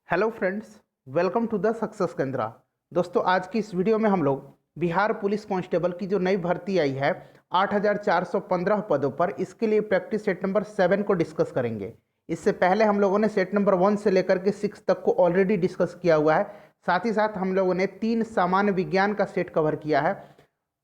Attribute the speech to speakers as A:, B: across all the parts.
A: Hello friends, welcome to the success Kendra. दोस्तों, आज की इस वीडियो में हम लोग बिहार पुलिस कांस्टेबल की जो नई भर्ती आई है 8,415 पदों पर, इसके लिए प्रैक्टिस सेट नंबर 7 को डिस्कस करेंगे। इससे पहले हम लोगों ने सेट नंबर 1 से लेकर के 6 तक को ऑलरेडी डिस्कस किया हुआ है। साथ ही साथ हम लोगों ने 3 सामान्य विज्ञान का सेट कवर किया है।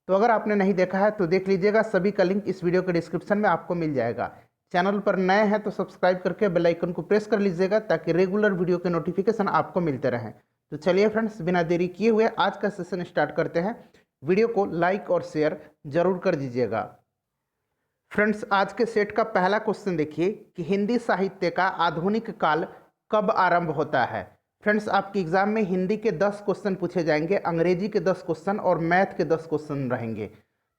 A: तो अगर आपने नहीं देखा है तो देख लीजिएगा, सभी का लिंक इस वीडियो के डिस्क्रिप्शन में आपको मिल जाएगा। चैनल पर नए हैं तो सब्सक्राइब करके बेल आइकन को प्रेस कर लीजिएगा ताकि रेगुलर वीडियो के नोटिफिकेशन आपको मिलते रहें। तो चलिए फ्रेंड्स, बिना देरी किए हुए आज का सेशन स्टार्ट करते हैं। वीडियो को लाइक और शेयर जरूर कर दीजिएगा। फ्रेंड्स, आज के सेट का पहला क्वेश्चन देखिए कि हिंदी साहित्य का आधुनिक काल कब आरंभ होता है। फ्रेंड्स, आपके एग्जाम में हिंदी के 10 क्वेश्चन पूछे जाएंगे, अंग्रेजी के 10 क्वेश्चन और मैथ के 10 क्वेश्चन रहेंगे।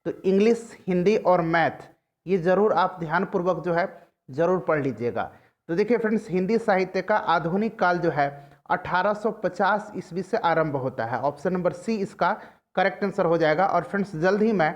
A: तो इंग्लिश, हिंदी और मैथ ये जरूर आप ध्यानपूर्वक जो है जरूर पढ़ लीजिएगा। तो देखिए फ्रेंड्स, हिंदी साहित्य का आधुनिक काल जो है 1850 ईस्वी से आरंभ होता है। ऑप्शन नंबर सी इसका करेक्ट आंसर हो जाएगा। और फ्रेंड्स, जल्द ही मैं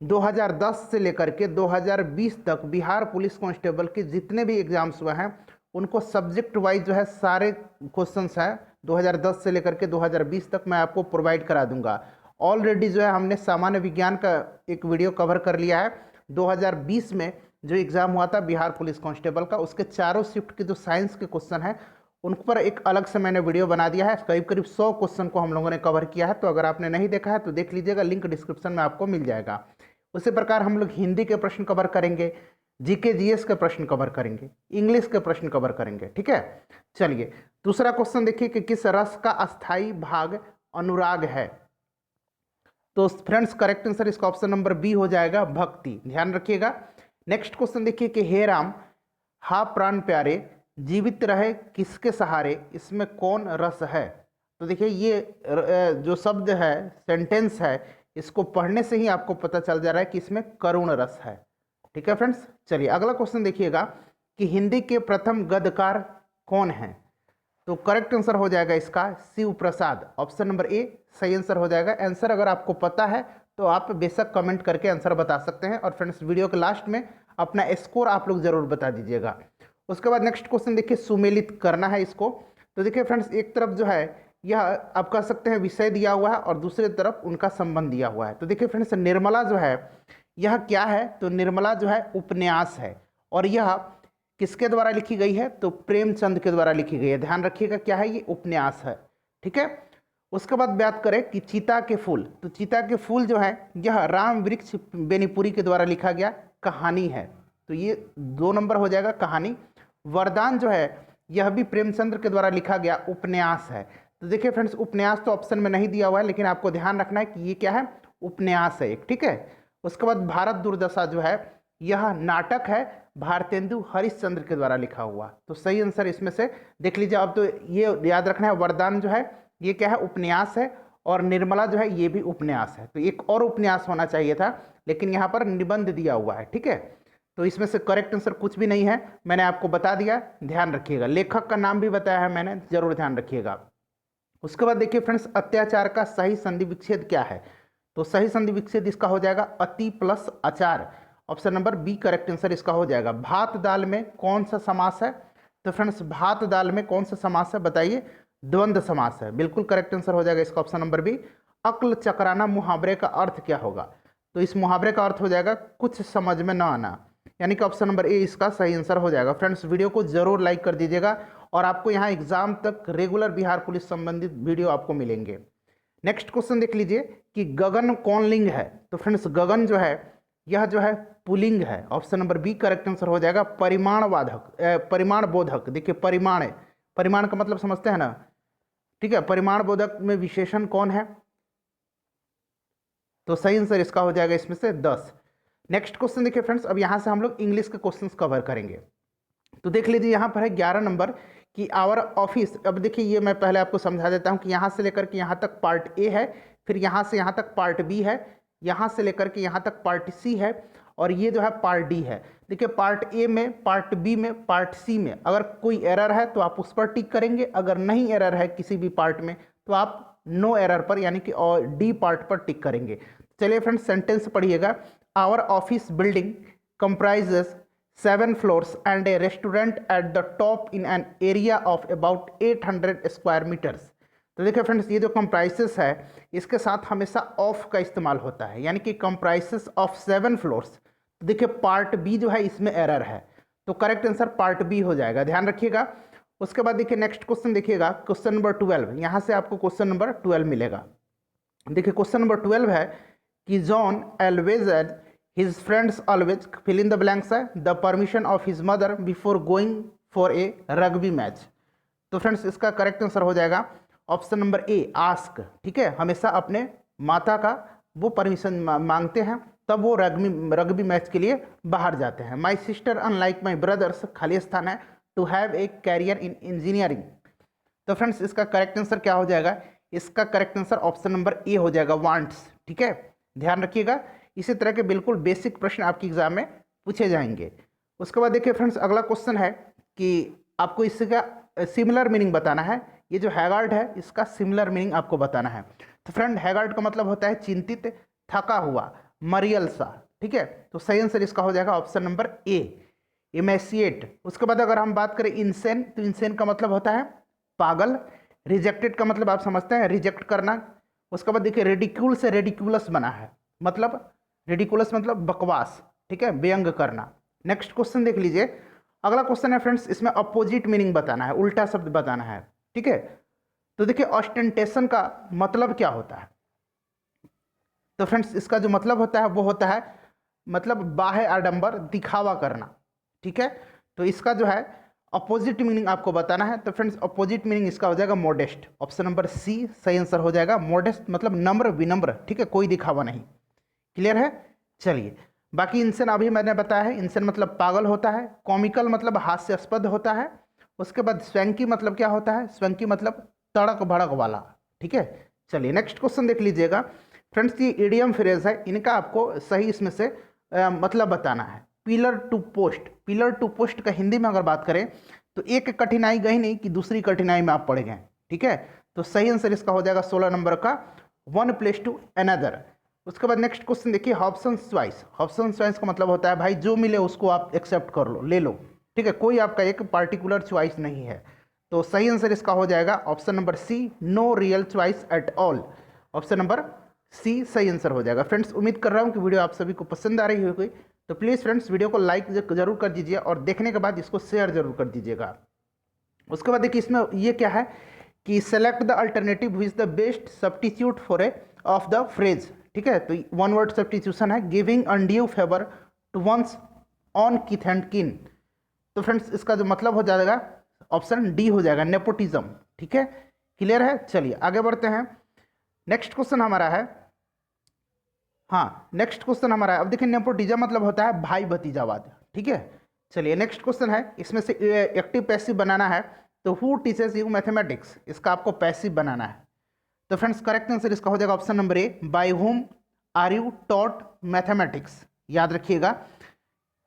A: 2010 से लेकर के 2020 तक बिहार पुलिस कांस्टेबल के जितने भी एग्जाम्स हुए हैं उनको सब्जेक्ट वाइज जो है सारे क्वेश्चंस हैं 2010 से लेकर के 2020 तक मैं आपको प्रोवाइड करा दूंगा। ऑलरेडी जो है हमने सामान्य विज्ञान का एक वीडियो कवर कर लिया है। 2020 में जो एग्ज़ाम हुआ था बिहार पुलिस कांस्टेबल का, उसके चारों शिफ्ट के जो साइंस के क्वेश्चन हैं उन पर एक अलग से मैंने वीडियो बना दिया है। करीब करीब 100 क्वेश्चन को हम लोगों ने कवर किया है। तो अगर आपने नहीं देखा है तो देख लीजिएगा, लिंक डिस्क्रिप्शन में आपको मिल जाएगा। उसी प्रकार हम लोग हिंदी के प्रश्न कवर करेंगे, जीके जीएस के प्रश्न कवर करेंगे, इंग्लिश के प्रश्न कवर करेंगे। ठीक है, चलिए दूसरा क्वेश्चन देखिए कि किस रस का अस्थाई भाग अनुराग है। तो फ्रेंड्स, करेक्ट आंसर इसका ऑप्शन नंबर बी हो जाएगा, भक्ति। ध्यान रखिएगा। नेक्स्ट क्वेश्चन देखिए कि हे राम हा प्राण प्यारे जीवित रहे किसके सहारे, इसमें कौन रस है। तो देखिए ये जो शब्द है, सेंटेंस है, इसको पढ़ने से ही आपको पता चल जा रहा है कि इसमें करुण रस है। ठीक है फ्रेंड्स, चलिए अगला क्वेश्चन देखिएगा कि हिंदी के प्रथम गद्यकार कौन है। तो करेक्ट आंसर हो जाएगा इसका शिव प्रसाद। ऑप्शन नंबर ए सही आंसर हो जाएगा। आंसर अगर आपको पता है तो आप बेशक कमेंट करके आंसर बता सकते हैं। और फ्रेंड्स, वीडियो के लास्ट में अपना स्कोर आप लोग जरूर बता दीजिएगा। उसके बाद नेक्स्ट क्वेश्चन देखिए, सुमेलित करना है इसको। तो देखिए फ्रेंड्स, एक तरफ जो है यह आप कह सकते हैं विषय दिया हुआ है और दूसरी तरफ उनका संबंध दिया हुआ है। तो देखिए फ्रेंड्स, निर्मला जो है यह क्या है, तो निर्मला जो है उपन्यास है और यह किसके द्वारा लिखी गई है, तो प्रेमचंद के द्वारा लिखी गई है। ध्यान रखिएगा क्या है, ये उपन्यास है। ठीक है, उसके बाद बात करें कि चीता के फूल। तो चीता के फूल जो है यह राम वृक्ष बेनीपुरी के द्वारा लिखा गया कहानी है। तो ये 2 नंबर हो जाएगा, कहानी। वरदान जो है यह भी प्रेमचंद्र के द्वारा लिखा गया उपन्यास है। तो देखिए फ्रेंड्स, उपन्यास तो ऑप्शन में नहीं दिया हुआ है, लेकिन आपको ध्यान रखना है कि ये क्या है, उपन्यास है एक। ठीक है, उसके बाद भारत दुर्दशा जो है यह नाटक है, भारतेंदु हरिश्चंद्र के द्वारा लिखा हुआ। तो सही आंसर इसमें से देख लीजिए। अब तो ये याद रखना है, वरदान जो है ये क्या है, उपन्यास है, और निर्मला जो है ये भी उपन्यास है। तो एक और उपन्यास होना चाहिए था, लेकिन यहाँ पर निबंध दिया हुआ है। ठीक है, तो इसमें से करेक्ट आंसर कुछ भी नहीं है, मैंने आपको बता दिया। ध्यान रखिएगा, लेखक का नाम भी बताया है मैंने, जरूर ध्यान रखिएगा। उसके बाद देखिए फ्रेंड्स, अत्याचार का सही संधि विच्छेद क्या है। तो सही संधि विच्छेद इसका हो जाएगा अति प्लस आचार। Option number B correct answer इसका हो जाएगा। भात दाल में कौन सा समास है। तो फ्रेंड्स, भात दाल में कौन सा समास है बताइए, द्वंद्व समास है। बिल्कुल करेक्ट आंसर हो जाएगा इसका ऑप्शन नंबर बी। अक्ल चकराना मुहावरे का अर्थ क्या होगा। तो इस मुहावरे का अर्थ हो जाएगा कुछ समझ में न आना, यानी कि ऑप्शन नंबर ए इसका सही आंसर हो जाएगा। फ्रेंड्स, वीडियो को जरूर लाइक कर दीजिएगा और आपको यहाँ एग्जाम तक रेगुलर बिहार पुलिस संबंधित वीडियो आपको मिलेंगे। नेक्स्ट क्वेश्चन देख लीजिए कि गगन कौन लिंग है। तो फ्रेंड्स, गगन जो है यह जो है पुलिंग है। Option number B correct answer हो जाएगा, परिमाण बोधक। देखिए परिमाण है, परिमाण का मतलब समझते हैं ना। ठीक है, परिमाण बोधक में विशेषण कौन है। तो सही आंसर इसका हो जाएगा इसमें से 10। नेक्स्ट क्वेश्चन देखिए फ्रेंड्स, अब यहाँ से हम लोग इंग्लिश के क्वेश्चंस कवर करेंगे। तो देख लीजिए यहाँ पर है 11 नंबर कि आवर ऑफिस। अब देखिए ये मैं पहले आपको समझा देता हूँ कि यहाँ से लेकर के यहाँ तक पार्ट ए है, फिर यहाँ से यहाँ तक पार्ट बी है, यहाँ से लेकर के यहाँ तक पार्ट सी है, और ये जो है पार्ट डी है। देखिए पार्ट ए में, पार्ट बी में, पार्ट सी में अगर कोई एरर है तो आप उस पर टिक करेंगे, अगर नहीं एरर है किसी भी पार्ट में तो आप नो एरर पर यानी कि और डी पार्ट पर टिक करेंगे। चलिए फ्रेंड्स, सेंटेंस पढ़िएगा। Our office building comprises 7 floors and a restaurant at the top in an area of about 800 square metres. तो देखिए फ्रेंड्स, ये जो कंप्राइसेस है इसके साथ हमेशा ऑफ का इस्तेमाल होता है, यानी कि कंप्राइसेस ऑफ 7 फ्लोर्स। तो देखिए पार्ट बी जो है इसमें एरर है, तो करेक्ट आंसर पार्ट बी हो जाएगा, ध्यान रखिएगा। उसके बाद देखिए नेक्स्ट क्वेश्चन देखिएगा, क्वेश्चन नंबर 12। यहाँ से आपको क्वेश्चन नंबर 12 मिलेगा। देखिए क्वेश्चन नंबर 12 है कि John always as his friends always fill in the blanks है the permission of his mother before going for a rugby match. तो फ्रेंड्स इसका करेक्ट आंसर हो जाएगा ऑप्शन नंबर ए, आस्क। ठीक है, हमेशा अपने माता का वो परमिशन मांगते हैं तब वो रग्बी मैच के लिए बाहर जाते हैं। My sister unlike my brothers, खाली स्थान है, to have a career in engineering. तो फ्रेंड्स इसका करेक्ट आंसर क्या हो जाएगा? इसका correct answer option number A हो जाएगा, वांट्स। ठीक है, ध्यान रखिएगा, इसी तरह के बिल्कुल बेसिक प्रश्न आपके एग्जाम में पूछे जाएंगे। उसके बाद देखिए फ्रेंड्स, अगला क्वेश्चन है कि आपको इसका सिमिलर मीनिंग बताना है। ये जो हैगार्ड है इसका सिमिलर मीनिंग आपको बताना है। तो फ्रेंड हैगार्ड का मतलब होता है चिंतित, थका हुआ, मरियल सा। ठीक है, तो सही आंसर इसका हो जाएगा ऑप्शन नंबर ए, इमेसिएट। उसके बाद अगर हम बात करें इंसेन, तो इंसेन का मतलब होता है पागल। रिजेक्टेड का मतलब आप समझते हैं रिजेक्ट करना। उसके बाद देखिए रेडिक्यूल से रेडिकुलस बना है, मतलब रेडिकुलस मतलब बकवास। ठीक है, व्यंग करना। नेक्स्ट क्वेश्चन देख लीजिए, अगला क्वेश्चन है फ्रेंड्स, इसमें अपोजिट मीनिंग बताना है, उल्टा शब्द बताना है। ठीक है, तो देखिए ऑस्टेंटेशन का मतलब क्या होता है? तो फ्रेंड्स इसका जो मतलब होता है वो होता है मतलब बाह्य आडंबर, दिखावा करना। ठीक है, तो इसका जो है अपोजिट मीनिंग आपको बताना है। तो फ्रेंड्स अपोजिट मीनिंग इसका हो जाएगा मॉडेस्ट। ऑप्शन नंबर सी सही आंसर हो जाएगा, मॉडेस्ट मतलब नम्र, विनम्र। ठीक है, कोई दिखावा नहीं। क्लियर है? चलिए, बाकी इंसेन अभी मैंने बताया है, इंसेन मतलब पागल होता है। कॉमिकल मतलब हास्यास्पद होता है। उसके बाद स्वैंकी मतलब क्या होता है? स्वैंकी मतलब तड़क भड़क वाला। ठीक है, चलिए नेक्स्ट क्वेश्चन देख लीजिएगा फ्रेंड्स, ये इडियम फ्रेज है, इनका आपको सही इसमें से मतलब बताना है। Pillar to post, pillar to post का हिंदी में अगर बात करें तो एक कठिनाई गई नहीं कि दूसरी कठिनाई में आप पड़ गए। ठीक है, तो सही आंसर इसका हो जाएगा 16 नंबर का, वन प्लेस टू अनदर। उसके बाद नेक्स्ट क्वेश्चन देखिए, ऑप्शन चॉइस। ऑप्शन चॉइस का मतलब होता है भाई जो मिले उसको आप एक्सेप्ट कर लो, ले लो। ठीक है, कोई आपका एक पार्टिकुलर चॉइस नहीं है। तो सही आंसर इसका हो जाएगा option number C, no real choice at all. Option number C सही आंसर हो जाएगा। फ्रेंड्स उम्मीद कर रहा हूँ कि वीडियो आप सभी को पसंद आ रही होगी, तो प्लीज़ फ्रेंड्स वीडियो को लाइक जरूर कर दीजिए और देखने के बाद इसको शेयर जरूर कर दीजिएगा। उसके बाद देखिए इसमें ये क्या है कि select the alternative who is the best substitute for a of the phrase. ठीक है, तो वन वर्ड सब्स्टिट्यूशन है, giving undue favour to one's own kith and kin. तो फ्रेंड्स इसका जो मतलब हो जाएगा ऑप्शन डी हो जाएगा, नेपोटिज्म। ठीक है, क्लियर है? चलिए आगे बढ़ते हैं। नेक्स्ट क्वेश्चन हमारा है, हाँ नेक्स्ट क्वेश्चन हमारा है, अब देखिए नेपोटिज्म मतलब होता है भाई भतीजावाद। ठीक है, चलिए नेक्स्ट क्वेश्चन है, इसमें से एक्टिव पैसिव बनाना है। तो हु टीचेस यू मैथमेटिक्स, इसका आपको पैसिव बनाना है। तो फ्रेंड्स करेक्ट आंसर इसका हो जाएगा option number A, by whom are you taught mathematics. याद रखिएगा,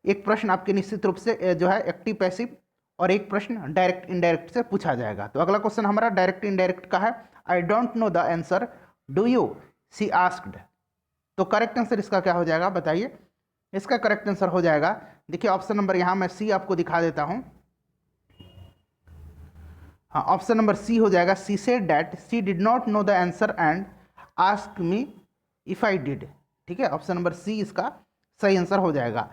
A: एक प्रश्न आपके निश्चित रूप से जो है एक्टिव पैसिव और एक प्रश्न डायरेक्ट इनडायरेक्ट से पूछा जाएगा। तो अगला क्वेश्चन हमारा डायरेक्ट इनडायरेक्ट का है, I don't know the answer, do you, she asked. तो करेक्ट आंसर इसका क्या हो जाएगा बताइए? इसका करेक्ट आंसर हो जाएगा, देखिए ऑप्शन नंबर यहाँ मैं सी आपको दिखा देता हूँ। हाँ, ऑप्शन नंबर सी हो जाएगा, she said that she did not know the answer and ask me if I did. ठीक है, ऑप्शन नंबर सी इसका सही आंसर हो जाएगा।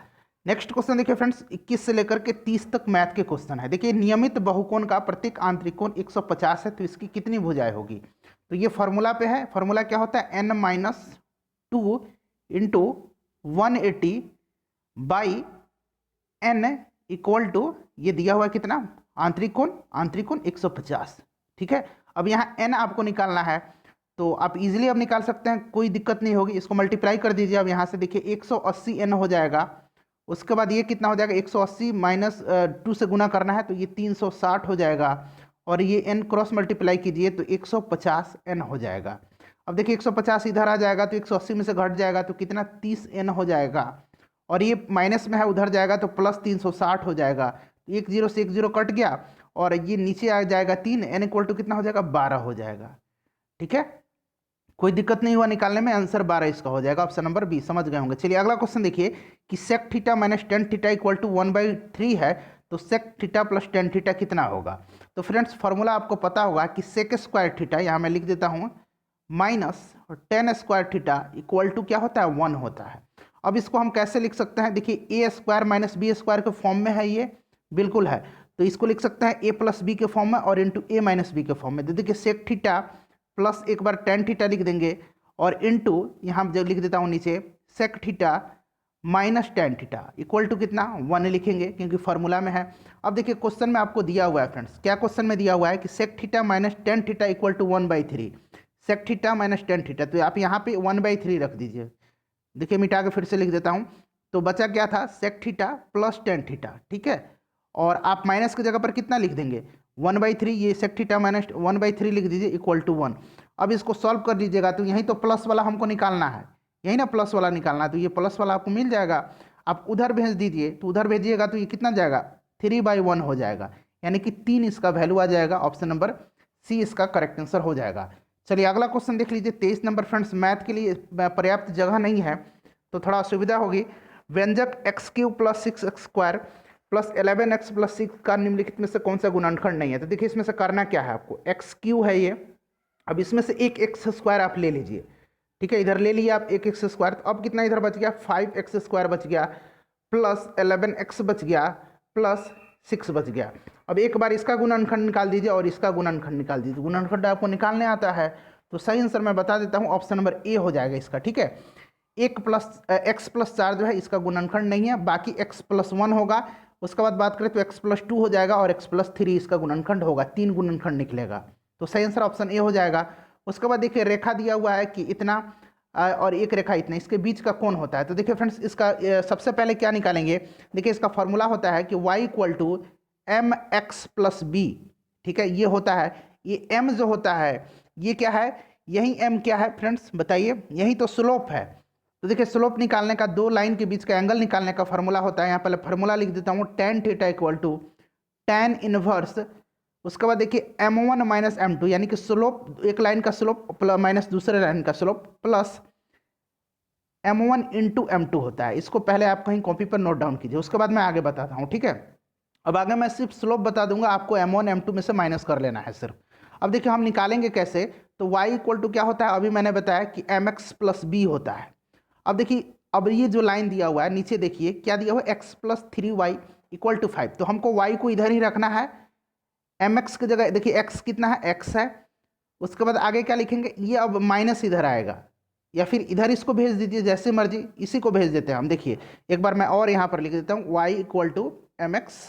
A: नेक्स्ट क्वेश्चन देखिए फ्रेंड्स, 21 से लेकर के 30 तक मैथ के क्वेश्चन है। देखिए नियमित बहुकोण का प्रत्येक आंतरिक कोण 150 है, तो इसकी कितनी भुजाएं होगी? तो ये फॉर्मूला पे है, फॉर्मूला क्या होता है? n-2 into 180 by n equal to, ये दिया हुआ है कितना? आंतरिक कोण 150। ठीक है, अब यहाँ n आपको निकालना है, तो आप इजीली अब निकाल सकते हैं, कोई दिक्कत नहीं होगी। इसको मल्टीप्लाई कर दीजिए। अब यहाँ से देखिए 180 n हो जाएगा। उसके बाद ये कितना हो जाएगा? 180 माइनस 2 से गुना करना है, तो ये 360 हो जाएगा। और ये n क्रॉस मल्टीप्लाई कीजिए तो 150 n हो जाएगा। अब देखिए 150 इधर आ जाएगा तो 180 में से घट जाएगा तो कितना? 30 n हो जाएगा। और ये माइनस में है, उधर जाएगा तो प्लस 360 हो जाएगा। एक जीरो से एक जीरो कट गया और ये नीचे आ जाएगा 3, n इक्वल टू कितना हो जाएगा? 12 हो जाएगा। ठीक है, कोई दिक्कत नहीं हुआ निकालने में, आंसर 12 इसका हो जाएगा, ऑप्शन नंबर बी। समझ गए होंगे। चलिए अगला क्वेश्चन देखिए कि sec theta minus tan theta equal to 1/3 है, तो sec theta plus tan theta कितना होगा। तो फ्रेंड्स फॉर्मूला आपको पता होगा कि सेक स्क्वायर थीटा, यहाँ मैं लिख देता हूँ, minus tan square theta equal to क्या होता है, 1 होता है। अब इसको हम कैसे लिख सकते हैं, देखिए ए स्क्वायर माइनस बी स्क्वायर के फॉर्म में है ये, बिल्कुल है, तो इसको लिख सकते हैं ए प्लस बी के फॉर्म में और इंटू ए माइनस बी के फॉर्म में। तो देखिए सेक थीटा प्लस एक बार टेन थीटा लिख देंगे और इंटू यहाँ जो लिख देता हूँ नीचे sec theta minus tan theta equal to कितना, 1 लिखेंगे क्योंकि फॉर्मूला में है। अब देखिए क्वेश्चन में आपको दिया हुआ है फ्रेंड्स, क्या क्वेश्चन में दिया हुआ है कि sec theta minus tan theta equal to 1/3, sec theta minus tan theta, तो आप यहाँ पे 1/3 रख दीजिए। देखिए मिटा के फिर से लिख देता हूँ, तो बचा क्या था, sec theta plus tan theta, ठीक है, और आप माइनस की जगह पर कितना लिख देंगे, 1/3, ये सेक थीटा माइनस 1/3 लिख दीजिए इक्वल टू 1। अब इसको सॉल्व कर लीजिएगा तो यहीं तो प्लस वाला हमको निकालना है, यही ना प्लस वाला निकालना है, तो ये प्लस वाला आपको मिल जाएगा। आप उधर भेज दीजिए, तो उधर भेजिएगा तो ये कितना जाएगा, 3/1 हो जाएगा, यानी कि 3 इसका वैल्यू आ जाएगा। ऑप्शन नंबर सी इसका करेक्ट आंसर हो जाएगा। चलिए अगला क्वेश्चन देख लीजिए, 23 नंबर। फ्रेंड्स मैथ के लिए पर्याप्त जगह नहीं है तो थोड़ा असुविधा होगी। व्यंजक x³ plus 6x square plus 11x plus 6 का निम्नलिखित में से कौन सा गुणनखंड नहीं है। तो देखिए इसमें से करना क्या है आपको, x³ है ये, अब इसमें से एक एक्स स्क्वायर आप ले लीजिए, ठीक है, इधर ले लिया आप एक एक्स स्क्वायर, तो अब कितना इधर बच गया, 5x स्क्वायर बच गया प्लस 11x बच गया प्लस 6 बच गया। अब एक बार इसका गुणनखंड निकाल दीजिए और इसका गुणनखंड निकाल दीजिए, गुणनखंड आपको निकालने आता है तो सही आंसर मैं बता देता हूँ, ऑप्शन नंबर ए हो जाएगा इसका, ठीक है। x प्लस 4 जो है इसका गुणनखंड नहीं है, बाकी x प्लस 1 होगा। उसके बाद बात करें तो x प्लस 2 हो जाएगा और x प्लस 3 इसका गुणनखंड होगा, 3 गुणनखंड निकलेगा, तो सही आंसर ऑप्शन ए हो जाएगा। उसके बाद देखिए रेखा दिया हुआ है कि इतना और एक रेखा इतना, इसके बीच का कौन होता है। तो देखिए फ्रेंड्स इसका सबसे पहले क्या निकालेंगे, देखिए इसका फॉर्मूला होता है कि y equal to mx plus b, ठीक है, ये होता है, ये m जो होता है ये क्या है, यही m क्या है फ्रेंड्स बताइए, यही तो स्लोप है। तो देखिए स्लोप निकालने का, दो लाइन के बीच का एंगल निकालने का फॉर्मूला होता है, यहाँ पहले फॉर्मूला लिख देता हूँ, tan theta equal to tan inverse, उसके बाद देखिए m1 माइनस m2, यानी कि स्लोप, एक लाइन का स्लोप माइनस दूसरे लाइन का slope plus m1 into m2 होता है। इसको पहले आप कहीं कॉपी पर नोट डाउन कीजिए, उसके बाद मैं आगे बताता हूँ, ठीक है। अब आगे मैं सिर्फ स्लोप बता दूंगा, आपको m1 m2 में से माइनस कर लेना है सिर्फ। अब देखिए हम निकालेंगे कैसे, तो y इक्वल टू क्या होता है, अभी मैंने बताया कि mx प्लस बी होता है। अब देखिए अब ये जो लाइन दिया हुआ है नीचे देखिए क्या दिया हुआ है, x plus 3y equal to 5, तो हमको y को इधर ही रखना है, mx की जगह देखिए x कितना है, x है। उसके बाद आगे क्या लिखेंगे, ये अब माइनस इधर आएगा या फिर इधर इसको भेज दीजिए जैसे मर्जी, इसी को भेज देते हैं हम। देखिए एक बार मैं और यहाँ पर लिख देता हूँ, y equal to mx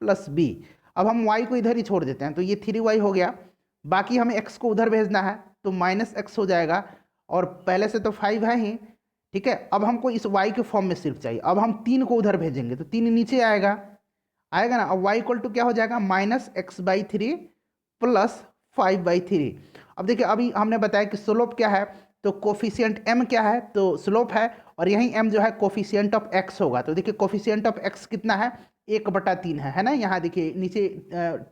A: plus b. अब हम y को इधर ही छोड़ देते हैं, तो ये 3y हो गया, बाकी हमें x को उधर भेजना है तो माइनस x हो जाएगा, और पहले से तो 5 है ही, ठीक है। अब हमको इस y के फॉर्म में सिर्फ चाहिए, अब हम 3 को उधर भेजेंगे तो 3 नीचे आएगा, आएगा ना। अब y इक्वल टू क्या हो जाएगा, माइनस x/3 प्लस 5/3। अब देखिए अभी हमने बताया कि स्लोप क्या है, तो कोफिशिएंट m क्या है, तो स्लोप है, और यही m जो है कोफिशिएंट ऑफ x होगा। तो देखिए कोफिशिएंट ऑफ x कितना है, 1/3 है ना, यहाँ देखिए नीचे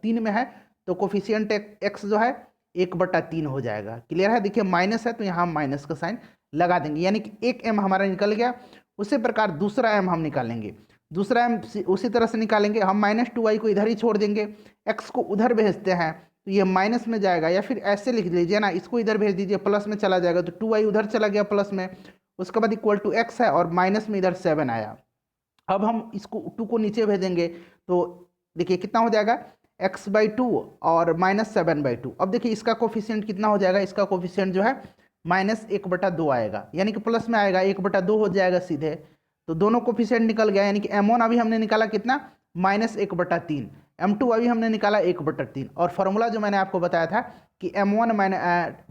A: 3 में है, तो कोफिशिएंट x जो है 1/3 हो जाएगा। क्लियर है, देखिए माइनस है तो यहाँ माइनस का साइन लगा देंगे, यानी कि एक m हमारा निकल गया। उसी प्रकार दूसरा m हम निकालेंगे, दूसरा m उसी तरह से निकालेंगे, हम -2y को इधर ही छोड़ देंगे, x को उधर भेजते हैं तो ये माइनस में जाएगा, या फिर ऐसे लिख लीजिए ना, इसको इधर भेज दीजिए, प्लस में चला जाएगा, तो 2y उधर चला गया प्लस में, उसके बाद इक्वल टू x है और माइनस में इधर 7 आया। अब हम इसको 2 को नीचे भेजेंगे तो देखिए कितना हो जाएगा, x/2 और -7/2। अब देखिए इसका कोफिशिएंट कितना हो जाएगा, इसका कोफिशिएंट जो है -1/2 आएगा, यानी कि प्लस में आएगा, 1/2 हो जाएगा सीधे, तो दोनों कोफिशिएंट निकल गया, यानी कि m1 अभी हमने निकाला कितना, -1/3, m2 अभी हमने निकाला 1/3, और फॉर्मूला जो मैंने आपको बताया था कि m1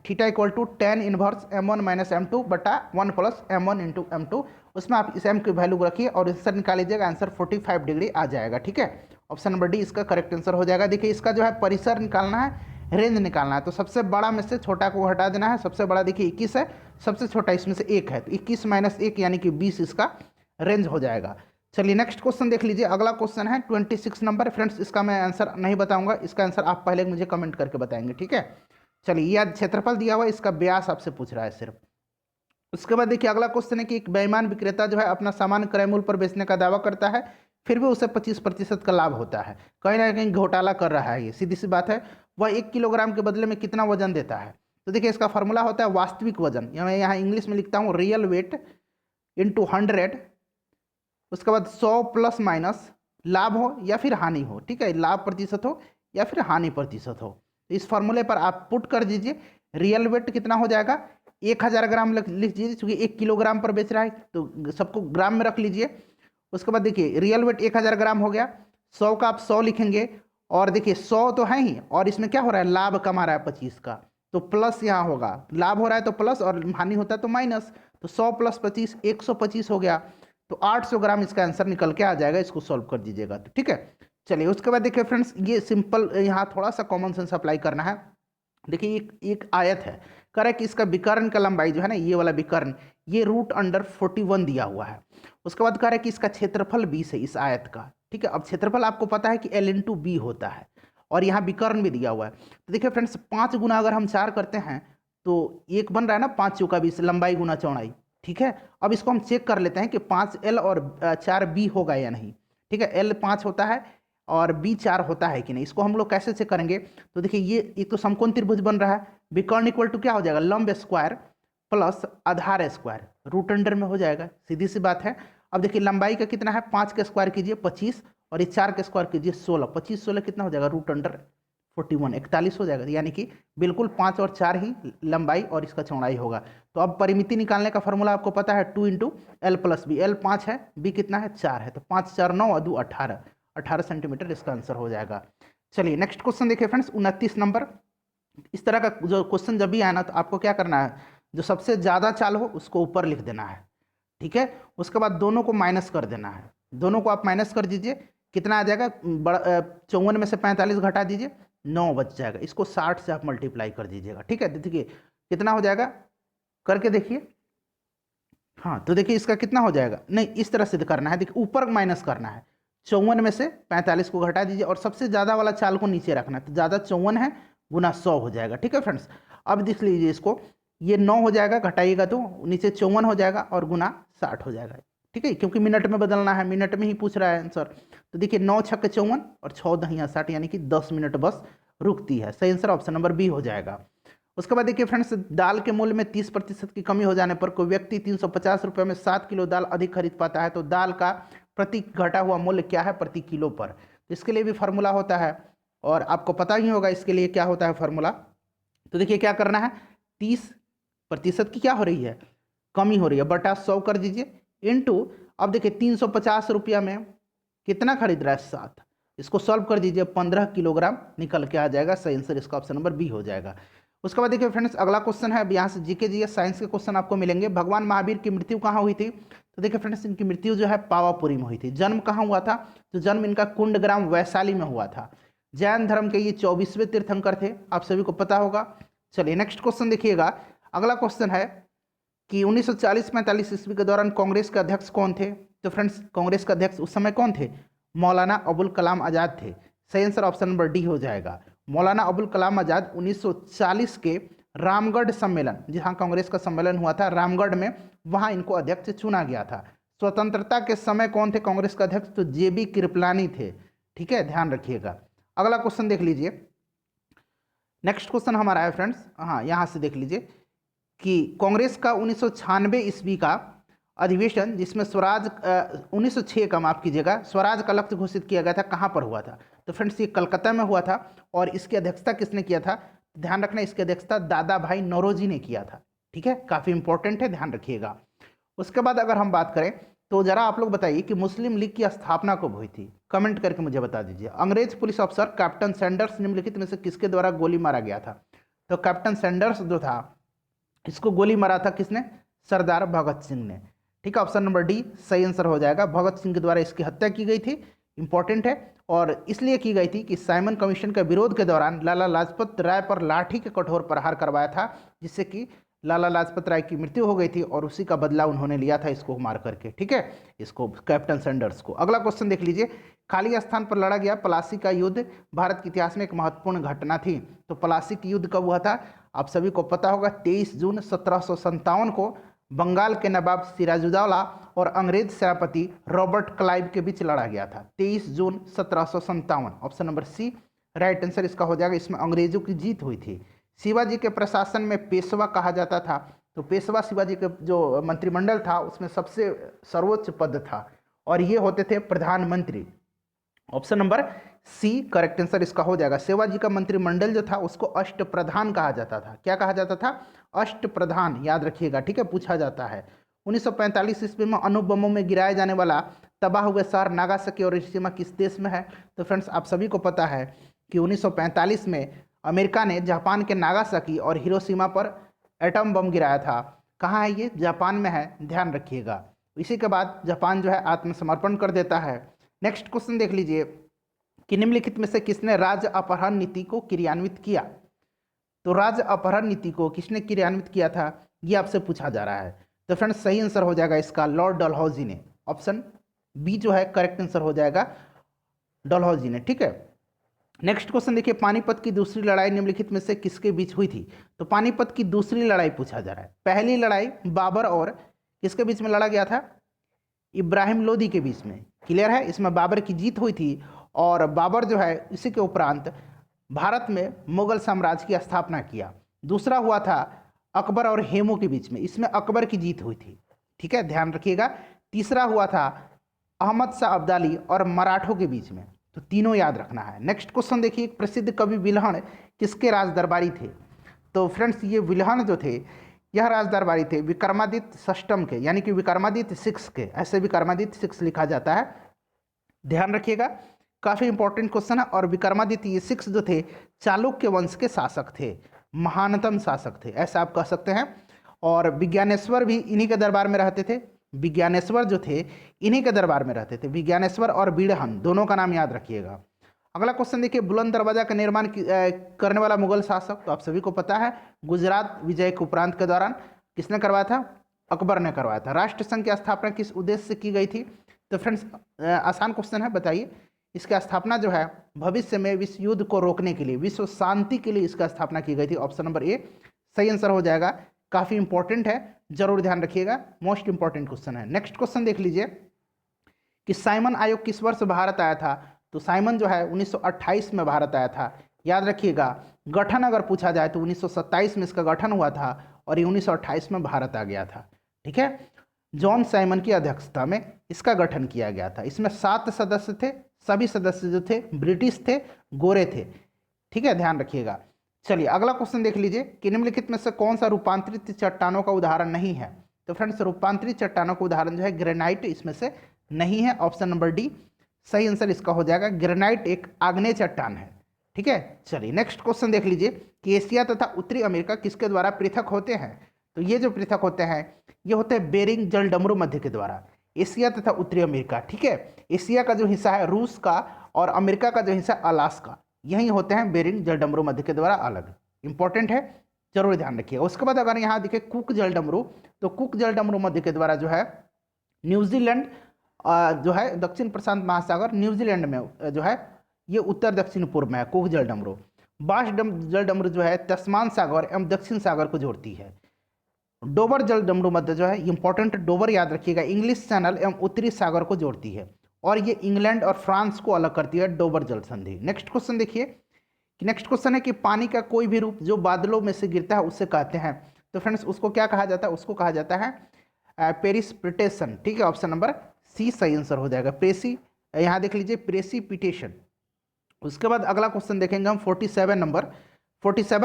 A: theta equal to tan inverse m1 minus m2/1 plus m1 into m2, उसमें आप इस m की वैल्यू रखिए और आंसर निकाल लीजिएगा, आंसर 45 डिग्री आ जाएगा, ठीक है। ऑप्शन नंबर डी इसका करेक्ट आंसर हो जाएगा। देखिए इसका जो है परिसर निकालना है, रेंज निकालना है, तो सबसे बड़ा में से छोटा को हटा देना है। सबसे बड़ा देखिए 21 है, सबसे छोटा इसमें से 1 है, तो 21 - 1 यानी कि 20 इसका रेंज हो जाएगा। चलिए नेक्स्ट क्वेश्चन देख लीजिए, अगला क्वेश्चन है 26 नंबर। फ्रेंड्स इसका मैं आंसर नहीं बताऊंगा, इसका आंसर आप पहले मुझे कमेंट करके बताएंगे, ठीक है। चलिए, यह क्षेत्रफल दिया हुआ है, इसका व्यास आपसे पूछ रहा है सिर्फ। उसके बाद देखिए अगला क्वेश्चन है कि एक बेईमान विक्रेता जो है अपना सामान क्रय मूल्य पर बेचने का दावा करता है, फिर भी उसे 25% का लाभ होता है। कहीं ना कहीं घोटाला कर रहा है, ये सीधी सी बात है। वह 1 किलोग्राम के बदले में कितना वजन देता है? तो देखिए इसका फॉर्मूला होता है वास्तविक वजन, या मैं यहाँ इंग्लिश में लिखता हूँ रियल वेट इंटू 100। उसके बाद 100 प्लस माइनस लाभ हो या फिर हानि हो, ठीक है, लाभ प्रतिशत हो या फिर हानि प्रतिशत हो। तो इस फॉर्मूले पर आप पुट कर दीजिए। रियल वेट कितना हो जाएगा? 1000 ग्राम लिख लीजिए, क्योंकि 1 किलोग्राम पर बेच रहा है तो सबको ग्राम में रख लीजिए। उसके बाद देखिए रियल वेट 1000 ग्राम हो गया, 100 का आप 100 लिखेंगे, और देखिए 100 तो है ही, और इसमें क्या हो रहा है, लाभ कमा रहा है 25 का, तो प्लस यहाँ होगा, लाभ हो रहा है तो प्लस और हानि होता है तो माइनस। तो 100 प्लस 25 125 हो गया, तो 800 ग्राम इसका आंसर निकल के आ जाएगा। इसको सॉल्व कर दीजिएगा तो ठीक है। चलिए उसके बाद देखिए फ्रेंड्स, ये सिंपल, यहाँ थोड़ा सा कॉमन सेंस अप्लाई करना है। देखिए एक आयत है, कह रहा है कि इसका विकर्ण का लंबाई जो है ना, ये वाला विकर्ण, ये √41 दिया हुआ है। उसके बाद कह रहा है कि इसका क्षेत्रफल 20 है इस आयत का, ठीक है। अब क्षेत्रफल आपको पता है कि L/B होता है, और यहाँ विकर्ण भी दिया हुआ है। तो देखिए फ्रेंड्स, 5 गुना अगर हम 4 करते हैं तो एक बन रहा है ना 5 चौका 20, लंबाई गुना चौड़ाई, ठीक है। अब इसको हम चेक कर लेते हैं कि 5L और 4B होगा या नहीं, ठीक है। L 5 होता है और B 4 होता है कि नहीं, इसको हम लोग कैसे चेक करेंगे? तो देखिए ये एक तो समकोण त्रिभुज बन रहा है, विकर्ण इक्वल टू क्या हो जाएगा, लंब स्क्वायर प्लस आधार स्क्वायर, रूट अंडर में हो जाएगा, सीधी सी बात है। अब देखिए लंबाई का कितना है, 5 के स्क्वायर कीजिए 25, और ये 4 के स्क्वायर कीजिए 16, 25 16 कितना हो जाएगा, √41 41 हो जाएगा। यानी कि बिल्कुल 5 और 4 ही लंबाई और इसका चौड़ाई होगा। तो अब परिमिति निकालने का फॉर्मूला आपको पता है, 2 × L + B। L 5 है, B कितना है, 4 है, तो 5 4 9 और 2 18, 18 सेंटीमीटर इसका आंसर हो जाएगा। चलिए नेक्स्ट क्वेश्चन देखिए फ्रेंड्स, 29 नंबर। इस तरह का जो क्वेश्चन जब भी आए ना, तो आपको क्या करना है, जो सबसे ज़्यादा चाल हो उसको ऊपर लिख देना है, ठीक है। उसके बाद दोनों को माइनस कर देना है, दोनों को आप माइनस कर दीजिए, कितना आ जाएगा, 54 में से 45 घटा दीजिए, 9 बच जाएगा। इसको 60 से आप मल्टीप्लाई कर दीजिएगा, ठीक है। देखिए कितना हो जाएगा, करके देखिए। हाँ तो देखिए इसका कितना हो जाएगा, नहीं इस तरह से करना है, देखिए ऊपर माइनस करना है, 54 में से 45 को घटा दीजिए, और सबसे ज़्यादा वाला चाल को नीचे रखना है, तो ज़्यादा 54 है, गुना 100 हो जाएगा, ठीक है फ्रेंड्स। अब देख लीजिए इसको, ये 9 हो जाएगा, घटाइएगा तो नीचे 54 हो जाएगा, और गुना 60 हो जाएगा, ठीक है, क्योंकि मिनट में बदलना है, मिनट में ही पूछ रहा है आंसर। तो देखिए 9 × 6 = 54 और 6 × 10 = 60, यानी कि 10 मिनट बस रुकती है। सही आंसर ऑप्शन नंबर बी हो जाएगा। उसके बाद देखिए फ्रेंड्स, दाल के मूल्य में 30% की कमी हो जाने पर कोई व्यक्ति 350 रुपये में 7 किलो दाल अधिक खरीद पाता है, तो दाल का प्रति घटा हुआ मूल्य क्या है प्रति किलो पर? तो इसके लिए भी फार्मूला होता है, और आपको पता ही होगा इसके लिए क्या होता है फार्मूला। तो देखिए क्या करना है, 30% की क्या हो रही है, कमी हो रही है, बटा 100 कर दीजिए, इंटू, अब देखिए 350 रुपया में कितना खरीद रहा है, 7, इसको सॉल्व कर दीजिए, 15 किलोग्राम निकल के आ जाएगा। सही आंसर इसका ऑप्शन नंबर बी हो जाएगा। उसके बाद देखिए फ्रेंड्स, अगला क्वेश्चन है, अब यहाँ से जीके जीएस साइंस के क्वेश्चन आपको मिलेंगे। भगवान महावीर की मृत्यु कहाँ हुई थी? तो देखिए फ्रेंड्स, इनकी मृत्यु जो है पावापुरी में हुई थी। जन्म कहाँ हुआ था? तो जन्म इनका कुंडग्राम वैशाली में हुआ था। जैन धर्म के ये 24वें तीर्थंकर थे, आप सभी को पता होगा। चलिए नेक्स्ट क्वेश्चन देखिएगा। अगला क्वेश्चन है कि 1940-45 ईस्वी के दौरान कांग्रेस के अध्यक्ष कौन थे? तो फ्रेंड्स, कांग्रेस के अध्यक्ष उस समय कौन थे? मौलाना अबुल कलाम आज़ाद थे। सही आंसर ऑप्शन नंबर डी हो जाएगा। मौलाना अबुल कलाम आज़ाद 1940 के रामगढ़ सम्मेलन, जहाँ कांग्रेस का सम्मेलन हुआ था रामगढ़ में, वहाँ इनको अध्यक्ष चुना गया था। स्वतंत्रता के समय कौन थे कांग्रेस का अध्यक्ष? तो जेबी कृपलानी थे, ठीक है, ध्यान रखिएगा। अगला क्वेश्चन देख लीजिए। नेक्स्ट क्वेश्चन हमारा है फ्रेंड्स, हाँ यहाँ से देख लीजिए कि कांग्रेस का 1996 ईस्वी का अधिवेशन, जिसमें स्वराज 1906 का, माफ कीजिएगा, स्वराज का लक्ष्य घोषित किया गया था, कहाँ पर हुआ था? तो फ्रेंड्स ये कलकत्ता में हुआ था, और इसकी अध्यक्षता किसने किया था? ध्यान रखना, इसकी अध्यक्षता दादा भाई नौरोजी ने किया था, ठीक है, काफ़ी इंपॉर्टेंट है, ध्यान रखिएगा। उसके बाद अगर हम बात करें तो जरा आप लोग बताइए कि मुस्लिम लीग की स्थापना कब हुई थी? कमेंट करके मुझे बता दीजिए। अंग्रेज पुलिस अफसर कैप्टन सैंडर्स निम्नलिखित में से किसके द्वारा गोली मारा गया था? तो कैप्टन सैंडर्स जो था, इसको गोली मारा था किसने? सरदार भगत सिंह ने, ठीक है, ऑप्शन नंबर डी सही आंसर हो जाएगा। भगत सिंह के द्वारा इसकी हत्या की गई थी, इंपॉर्टेंट है, और इसलिए की गई थी कि साइमन कमीशन के विरोध के दौरान लाला लाजपत राय पर लाठी के कठोर प्रहार करवाया था, जिससे कि लाला लाजपत राय की मृत्यु हो गई थी और उसी का बदला उन्होंने लिया था इसको मार करके, ठीक है, इसको कैप्टन सैंडर्स को। अगला क्वेश्चन देख लीजिए, खाली स्थान पर लड़ा गया प्लासी का युद्ध भारत के इतिहास में एक महत्वपूर्ण घटना थी। तो प्लासी की युद्ध कब हुआ था? आप सभी को पता होगा, 23 जून 1757 को बंगाल के नवाब सिराजुद्दौला और अंग्रेज सेनापति रॉबर्ट क्लाइव के बीच लड़ा गया था। 23 जून 1757, option number C right answer इसका हो जाएगा। इसमें अंग्रेजों की जीत हुई थी। शिवाजी के प्रशासन में पेशवा कहा जाता था। तो पेशवा शिवाजी के जो मंत्रिमंडल था उसमें सबसे सर्वोच्च पद था और ये होते थे प्रधानमंत्री। Option number C correct answer इसका हो जाएगा। शिवाजी का मंत्रिमंडल जो था उसको अष्ट प्रधान कहा जाता था। क्या कहा जाता था? अष्ट प्रधान, याद रखिएगा, ठीक है, पूछा जाता है। 1945 ईस्वी में अणु बमों में गिराए जाने वाला तबाह हुए शहर नागासाकी और हिरोशिमा किस देश में है? तो फ्रेंड्स आप सभी को पता है कि 1945 में अमेरिका ने जापान के नागासाकी और हिरोशिमा पर एटम बम गिराया था। कहाँ है ये? जापान में है, ध्यान रखिएगा। इसी के बाद जापान जो है आत्मसमर्पण कर देता है। नेक्स्ट क्वेश्चन देख लीजिए कि निम्नलिखित में से किसने राज्य अपहरण नीति को क्रियान्वित किया? तो राज्य अपहरण नीति को किसने क्रियान्वित किया था, ये आपसे पूछा जा रहा है। तो फ्रेंड्स सही आंसर हो जाएगा इसका लॉर्ड डलहौजी ने। ऑप्शन बी जो है करेक्ट आंसर हो जाएगा, डलहौजी ने, ठीक है। नेक्स्ट क्वेश्चन देखिए, पानीपत की दूसरी लड़ाई निम्नलिखित में से किसके बीच हुई थी? तो पानीपत की दूसरी लड़ाई पूछा जा रहा है। पहली लड़ाई बाबर और किसके बीच में लड़ा गया था? इब्राहिम लोदी के बीच में, क्लियर है। इसमें बाबर की जीत हुई थी और बाबर जो है इसी के उपरांत भारत में मुगल साम्राज्य की स्थापना किया। दूसरा हुआ था अकबर और हेमू के बीच में, इसमें अकबर की जीत हुई थी, ठीक है, ध्यान रखिएगा। तीसरा हुआ था अहमद शाह अब्दाली और मराठों के बीच में। तो तीनों याद रखना है। नेक्स्ट क्वेश्चन देखिए, प्रसिद्ध कवि विल्हण किसके राज दरबारी थे? तो फ्रेंड्स ये विल्हण जो थे यह राज दरबारी थे विक्रमादित्य षष्टम के, यानी कि विक्रमादित्य 6 के, ऐसे विक्रमादित्य 6 लिखा जाता है, ध्यान रखिएगा, काफ़ी इंपॉर्टेंट क्वेश्चन है। और विक्रमादित्य ये 6 जो थे चालुक्य वंश के शासक थे, महानतम शासक थे, ऐसा आप कह सकते हैं। और विज्ञानेश्वर भी इन्हीं के दरबार में रहते थे। विज्ञानेश्वर जो थे इन्हीं के दरबार में रहते थे, विज्ञानेश्वर और बीड़हन, दोनों का नाम याद रखिएगा। अगला क्वेश्चन देखिए, बुलंद दरवाजा का निर्माण करने वाला मुगल शासक, तो आप सभी को पता है गुजरात विजय के उपरांत के दौरान किसने करवाया था? अकबर ने करवाया था। राष्ट्र संघ की स्थापना किस उद्देश्य से की गई थी? तो फ्रेंड्स आसान क्वेश्चन है, बताइए। इसकी स्थापना जो है भविष्य में विश्व युद्ध को रोकने के लिए, विश्व शांति के लिए इसका स्थापना की गई थी। ऑप्शन नंबर ए सही आंसर हो जाएगा। काफ़ी इंपॉर्टेंट है, जरूर ध्यान रखिएगा, मोस्ट इंपॉर्टेंट क्वेश्चन है। नेक्स्ट क्वेश्चन देख लीजिए कि साइमन आयोग किस वर्ष भारत आया था? तो साइमन जो है 1928 में भारत आया था, याद रखिएगा। गठन अगर पूछा जाए तो 1927 में इसका गठन हुआ था और ये 1928 में भारत आ गया था, ठीक है। जॉन साइमन की अध्यक्षता में इसका गठन किया गया था। इसमें 7 सदस्य थे, सभी सदस्य जो थे ब्रिटिश थे, गोरे थे, ठीक है, ध्यान रखिएगा। चलिए अगला क्वेश्चन देख लीजिए कि निम्नलिखित में से कौन सा रूपांतरित चट्टानों का उदाहरण नहीं है? तो फ्रेंड्स रूपांतरित चट्टानों का उदाहरण जो है ग्रेनाइट इसमें से नहीं है। ऑप्शन नंबर डी सही आंसर इसका हो जाएगा। ग्रेनाइट एक आग्नेय चट्टान है, ठीक है। चलिए नेक्स्ट क्वेश्चन देख लीजिए कि एशिया तथा उत्तरी अमेरिका किसके द्वारा पृथक होते हैं? तो ये जो पृथक होते हैं ये होते हैं बेरिंग जल डमरू मध्य के द्वारा, एशिया तथा उत्तरी अमेरिका, ठीक है। एशिया का जो हिस्सा है रूस का और अमेरिका का जो हिस्सा अलास्का, यही होते हैं बेरिंग जल डमरू मध्य के द्वारा अलग। इंपॉर्टेंट है, जरूर ध्यान रखिएगा। उसके बाद अगर यहाँ दिखे कुक जल डमरू, तो कुक जल डमरू मध्य के द्वारा जो है न्यूजीलैंड जो है दक्षिण प्रशांत महासागर, न्यूजीलैंड में जो है ये उत्तर दक्षिण पूर्व में है कुक जल डमरू। बाश जल डमरू जो है तस्मान सागर एवं दक्षिण सागर को जोड़ती है। डोबर जल डमरू मध्य जो है इंपॉर्टेंट, डोबर याद रखिएगा, इंग्लिश चैनल एवं उत्तरी सागर को जोड़ती है और ये इंग्लैंड और फ्रांस को अलग करती है, डोबर जल संधि। नेक्स्ट क्वेश्चन देखिए कि नेक्स्ट क्वेश्चन है कि पानी का कोई भी रूप जो बादलों में से गिरता है उससे कहते हैं। तो फ्रेंड्स उसको क्या कहा जाता है? उसको कहा जाता है पेरिस्पिटेशन, ठीक है। ऑप्शन नंबर सी सही आंसर हो जाएगा। यहाँ देख लीजिए प्रेसिपिटेशन। उसके बाद अगला क्वेश्चन देखेंगे हम 47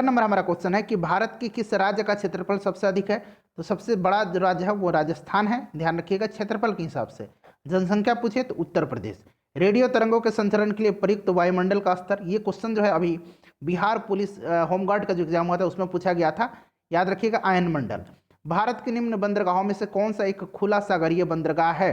A: नंबर हमारा क्वेश्चन है कि भारत के किस राज्य का क्षेत्रफल सबसे अधिक है? तो सबसे बड़ा जो राज्य है वो राजस्थान है, ध्यान रखिएगा क्षेत्रफल के हिसाब से। जनसंख्या पूछे तो उत्तर प्रदेश। रेडियो तरंगों के संचरण के लिए प्रयुक्त वायुमंडल का स्तर, ये क्वेश्चन जो है अभी बिहार पुलिस होमगार्ड का जो एग्जाम हुआ था उसमें पूछा गया था, याद रखिएगा आयन मंडल। भारत के निम्न बंदरगाहों में से कौन सा एक खुला सागरीय बंदरगाह है?